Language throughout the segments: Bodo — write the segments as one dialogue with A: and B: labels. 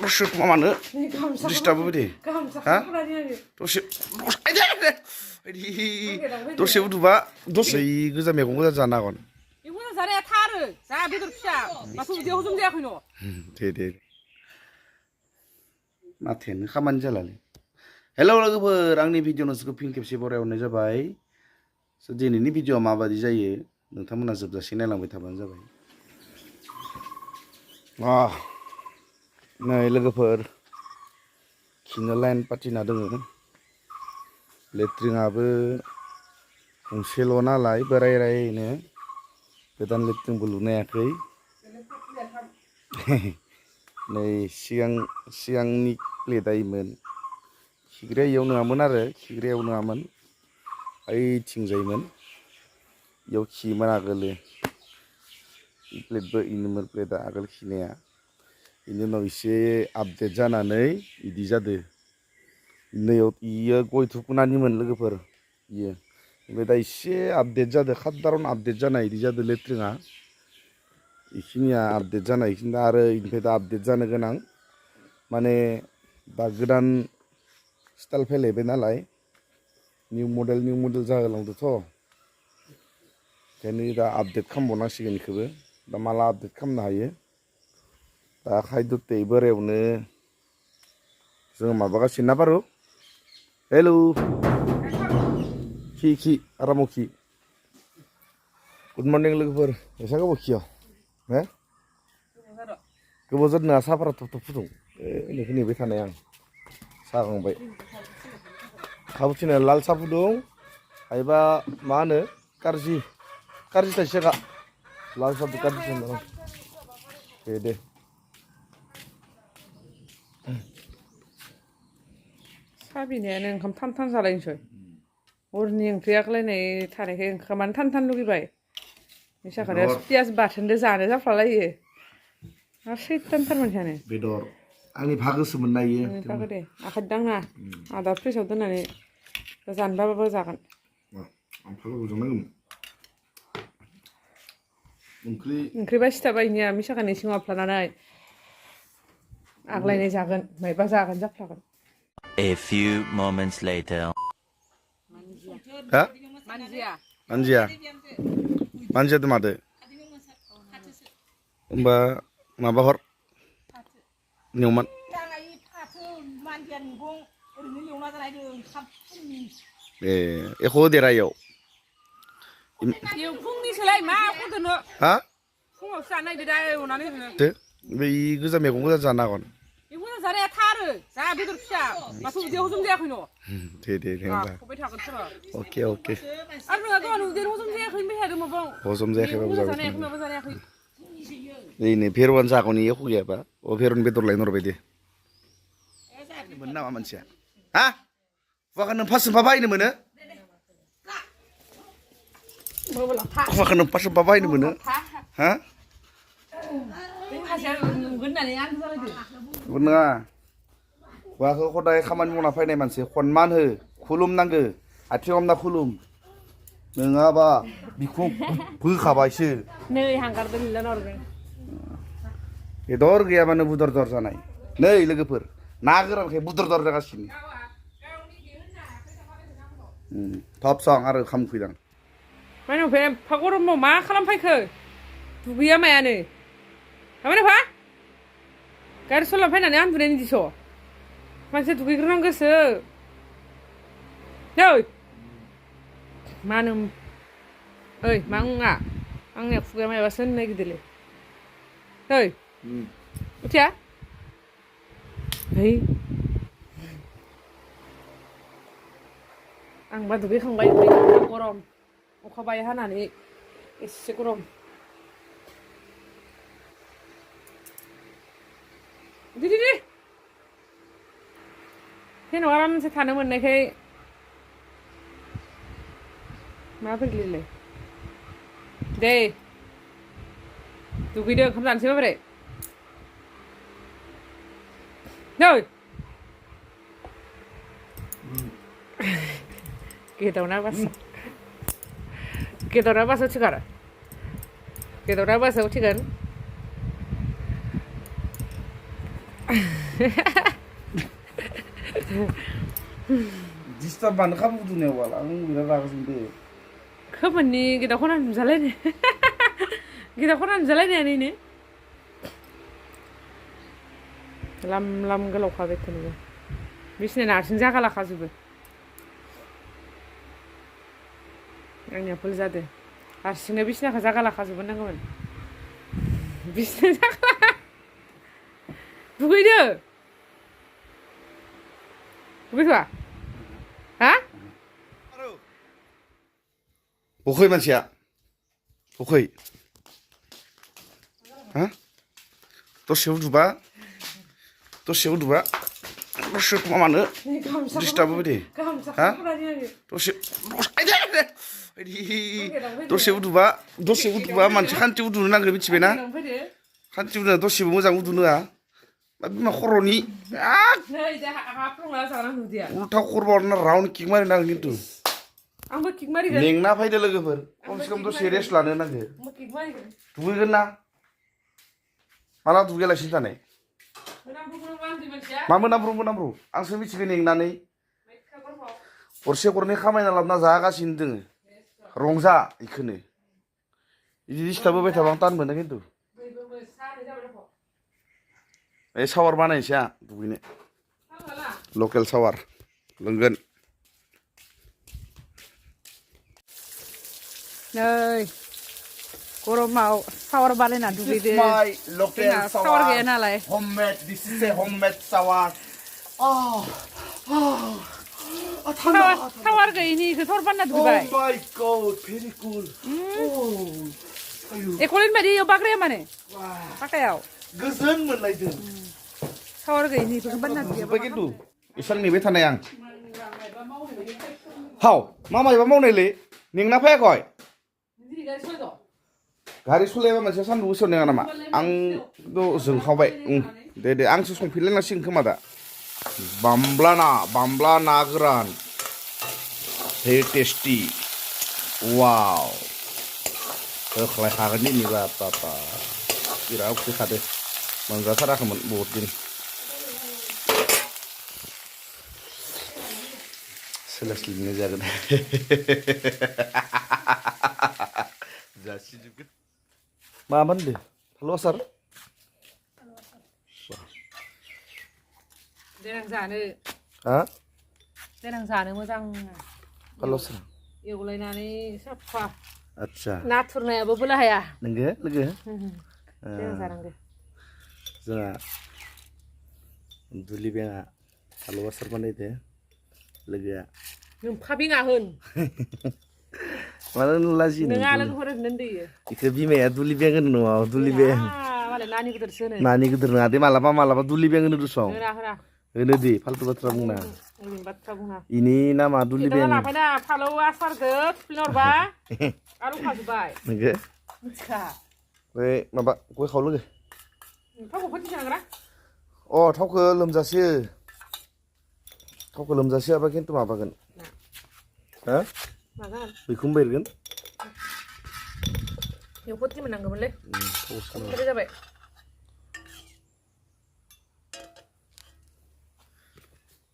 A: दसे मानो दिस्टार्ब होदे हा दसे दसे उदुबा दसे गोजा मैगं गोजा जानो हागोन
B: मैगं जानाया थारो जा बेदर फिसा माथो उदैयाव हजम जायाखै न'
A: दे माथोयानो खामानि जालालै हेलौ लोगोफोर आंनि भिडिअ नोंसोरखौ फिन खेबसे बरायहरनाय जाबाय दिनैनि भिडिअआ माबायदि जायो नोंथांमोना जोबजासे नायलांबाय थाबानो जाबाय नै लोगोफोर खिनो लाइन पाथिना दोङो लेट्रिनाबो गंसेल' नालाय बोरायनो गोदान लेट्रिनबो लुनो हायाखै नै सिगांनि प्लेटायोमोन खिग्राया इयाव नङामोन आरो खिग्रायाव नङामोन ओइथिंजायमोन इयाव खियोमोन आगोलो प्लेटबो इनोमोन प्लेटा आगोल खिनाया बेनि उनाव एसे आपडेट जानानै इदि जादो नैयाव इयो गय थुखुनानिमोन लोगोफोर इयो ओमफ्राय दा एसे आपडेट जादो खादारन आपडेट जानाय इदि जादो लेट्रिना इखिनिया आपडेट जानाय इखिनि आरो इनिफ्राय दा आपडेट जानो गोनां माने दा गोदान स्टाइल फैलायबाय नालाय निउ मडेल जाहोलांदोथ' ओंखायनो दा आपडेट खालामबावनांसिगोन इखौबो दा माला आपडेट खालामनो हायो दा खायद'ते बोरायावनो जोङो माबागासिनो ना बारु हेलौ खि आरामाव खि गुड मर्निं लोगोफोर एसे गोबाव खिया हो गोबाव जादों ना साहाफोरा थब फुदुं नोंखौ नेबाय थानाय आं साहा गांबाय कापुचिन' लाल साहा फुदुं हायोबा मा होनो कारजि थाइसे गा लाल साहादो कारजि दे
B: साबिनायानो ओंखाम थान जालायनोसै हरनि ओंख्रि आग्लायनाय थानायखाय ओंखामानो थान लुगैबाय मिसाखौनो पियाज बाथोनदो जानो जाफ्लालायो आरो सैथानथार मानसियानो
A: बेदर आंनि भागोसो मोननायो
B: भागो दे आखाइ दाङा आदा फ्रिजाव दोननानै जानबाबो जागोन
A: आं भागोखौ जानांगोन
B: ओंख्रि बासिथा बायनिया मिसाखानि सिङाव हाबफ्लानानै आग्लायनाय जागोन मायबा जागोन जाफ्लागोन
C: A few moments later.
A: हा
B: मानजिया
A: मानजियादो मादो होमबा माबा हर नेवमान एख' होदेरा इयाव
B: फुंनिसोलाय मा खदनो
A: हा
B: फुङावसो जानो नागिरदो दा एवनानै
A: बै गोजा मैगं गोजा जानो हागोन
B: मैगं जानाया थारो जा बेदर फिसा माथो उदैयाव हजम जायाखै न'
A: दे होमबा
B: खबाय थागोन सोरबा
A: अके
B: आरो नोंहा गावनि उदैयाव हजम जायाखै होनबाय थादों माबा
A: हजम जायाखैबाबो
B: जानायाखै माबा जानायाखै
A: नै भेरवान जागौनि एख' गैयाबा भेरवान बेदर लायनो हरबाय दे मोनो नामा मानसिया हा फुवाखौ नों फास बाहायनो मोनो फुवाखौ नों फास बाहायनो मोनो हा नङा हौवाखौ हदाय खामानि मावना फैनाय मानसि सनमान हो खुलुमनांगो आथिं हमना खुलुम नङाबा बिखौ बोखाबायसो
B: नै हांगारदो लिरना हरगोन
A: बेदर गैयाबानो बुदर जानाय नै लोगोफोर ना गोरानखाय बुदर जागासिनो थब सं आरो ओंखाम उखैदां
B: माने एफा गरमाव मा खालामफैखो दुगैया मायानो थारमाने फा गारि सलायना फैनानै उन्दुनायनि दिस' मानसिया दुगैग्रोनांगोसो नै मानो ओइ मा नङा आंनिया खुगाया मायाबासो होननो नागिरदोंलै ओइ उथिया है आंबा दुगैखांबाय गरम अखा बाय हानानै एसे गरम दे फेनाव आरामसे थानो मोननायखाय माबोरैलै दे दुगैदो ओंखाम जानोसै माबोरै नै गेदावना बासो उथिगार गेदावना बासो उथिगोन
A: डिस्टार्बानो खाम उदुनायाव बाला आं बिराद रागा जोंदो
B: खोमोननि गिदाव खना नुजालायनाय गिदाव खना नुजालायनायानो लाम लाम गोलावखा बेखौनो बिसिना नारसिं जागालाखाजोबो आंनिया भुल जादों हारसिंनो बिसिनाखौ जागालाखाजोबो नांगौमोन बिसिना जागाला दुगैदो दुगैथ'वा हा
A: बखै मानसिया बखै हा दसे उदुबा दसे मामानो डिस्टार्ब होबाय दे हा दसे उदुबा मानसि खान्थि उदुनो नांगौ मिथिबायना खान्थि उदुना दसेबो मोजां उदुनो होआ बिमा खर'नि उल्था खर'बावना राउन्ड किक मारि नांगौ खिन्थु
B: आंबो किक मारिगोन
A: मेंना फैदो लोगोफोर खमसे खम दसे रेस्ट लानो नांगौ दुगैगोन ना माला दुगैयालासिनो थानाय मा मोनामब्रु आंसो मिथिगोन नेंनानै गरसे गरनै खामायना लाबोना जागासिनो दोङो रंजा इखौनो बिदि डिस्टार्ब होबाय थाबा आं तान मोनो खिन्थु ए सावार बानायनोसै आं दुगैनो लकेल सावार लोंगोन
B: नै गरमाव सावार बानायना दुगैदो
A: लकेल
B: सावार गैया नालाय
A: homemade this is a homemade सावार
B: सावार गैयिनि इखौ सावार बानायना दुगैबाय
A: oh my god very cool
B: एक'लेन्ड बायदि इयाव बाग्राया माने पाकायाव
A: गोजोन मोनलायदों
B: सावार गैयिनि इफोरखौ बानायना दुगैबाय
A: खिन्थु इसां नेबाय थानाय आं हाव मा मायबा मावनायलै नेंना फैयाखै गारि सलायबा मानसिया सान्दुं गोसायाव नेङा नामा आंथ' जोंखावबाय दे आंसो संफिनलायनांसिगोन खोमा दा बामब्ला ना गोरान भेरि टेस्टि वाव होख्लायखागोन दिनैबा पापा बिराद उखैखादो मोनजाथाराखैमोन बहुद दिन सोलास्लिबनाय जागोन जासिजोबगोन मामोन दे फालौ आसार
B: देनां जानो
A: हा
B: देनां जानो मोजां
A: फालौ आसार
B: एवलायनानै साफा
A: आतसा
B: नाथुर नायाबो बोलो हाया
A: नोंगो लोगो
B: देनां जानांगौ
A: जोंहा दुलि बेङा फालौ आसार बानायदो लोगोआ
B: नोमफा बेङा होन
A: मानो लाजि
B: नोङा लोगोफोर ओरैनो उन्दैयो
A: इखो बिमाया दुलि बें होनो न'आव दुलि बें
B: मालाय नानि गिदिरसो होनो
A: नानि गिदिर नङा दे मालाबा दुलि बें होनो दसं
B: होना
A: होनो दे फालतु बाथ्रा बुंना
B: ओरैनो बाथ्रा बुंना
A: इनि नामा दुलि बें
B: लाफायना फालौ आसारखौ थुफ्लिना हरबा आलु खाजोब्बाय
A: नोंगो
B: मिथिखा
A: बै माबा गय खाव लोगो
B: थावखौ फोथिनांगोना
A: अ थावखौ लोमजासे हाबा खिन्थु माबागोन हा बेखौनो बेरगोन
B: बेयाव फोथि मोननांगौमोनलै ओमफ्राय जाबाय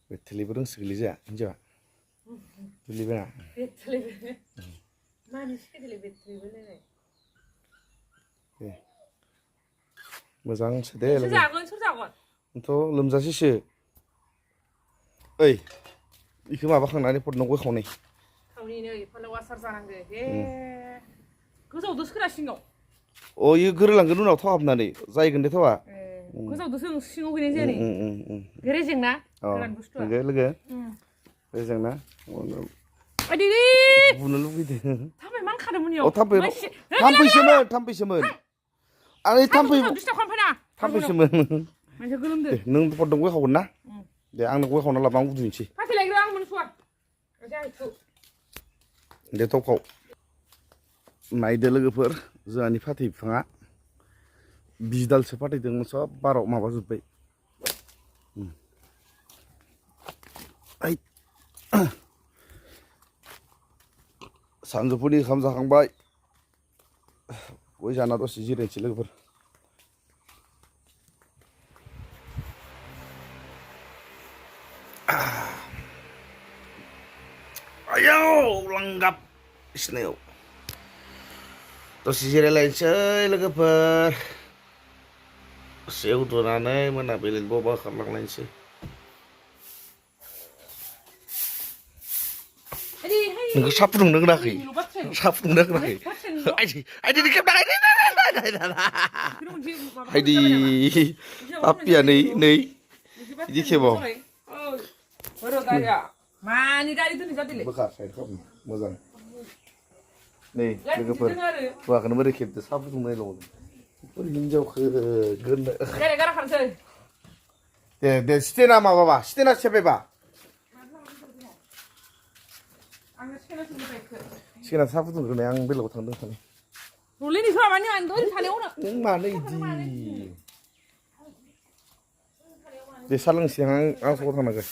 A: बेथेलिबो रोंसोगोलै जोंहा हिन्जावा दुलि बेङा
B: मानि सिखायदोलै बेथलिबो लेलाय
A: मोजांसो दे
B: सोर जागोन
A: थ' लोमजासेसो ओइ इखौ माबाखांनानै फदनाव गय खावनाय
B: खावनि नै फालौ आसार जानांगो हे गोजावदोसो खोना सिङाव
A: अ इयो गोरोलांगोन उनाव थाव हाबनानै जायगोन दे थावा
B: गोजावदोसो सिङाव हैनाय जाया नै रेजेंना गोरान बुस्थुआ
A: लोगो रेजेंना बुनो लुगैदों
B: थाम्फै मानखादोंमोन इयाव
A: थाम्फैसोमोन आं थाम्फैसोमोन नों फदों गय खावगोन ना दे आंनो गय खावना लाबा आं उदुनोसै दे थाव खाव नायदो लोगोफोर जोंहानि फाथै बिफाङा बिदालसो फाथैदोंमोन सब बाराव माबाजोब्बाय सानजौफुनि ओंखाम जाखांबाय गय जाना दसे जिरायनोसै लोगोफोर Ayo langgap isnew. Dसे जिरायलायनोसै लोगोफोर दसे उन्दुनानै मोनाबिलिनि बबा खारलांलायनोसै नोंखौ साहा फुदुंनो होनाखै साहा फुदुंनो होनाखै आइदि खेबना आइदि पापिया नै बिदि खेबाव
B: मानि गारि दोनै जादिले
A: बोखार साइड खालाम मोजां नै लोगोफोर हौवाखौनो बोरै खेबदो साहा फुदुंनायल' बोरै हिनजावखौ गोरनो
B: गारा खानसै
A: दे स्टेना माबाबा स्टेना सेबायबा
B: आङो सेनासो बाइकखौ
A: सिगां साहा फुदुंग्रोनाय आं बेलेगाव थांदों थानो
B: रुलिनि खामानि आं दहाय थानायावनो
A: नों मानो इदि दे सा लोंसै आं सकाव थांनांगौ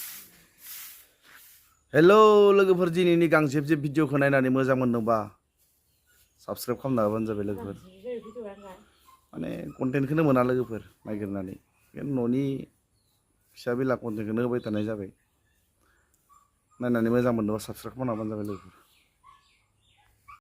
A: हेलौ लोगोफोर दिनैनि गांजेब जेब भिडिअखौ नायनानै मोजां मोनदोंबा साबसक्राइब खालामना होबानो जाबाय लोगोफोर माने कन्टेन्टखौनो मोना लोगोफोर नागिरनानै न'नि फिसा बिला कन्टेन्टखौनो होबाय थानाय जाबाय नायनानै मोजां मोनदोंबा साबसक्राइब खालामना होबानो जाबाय लोगोफोर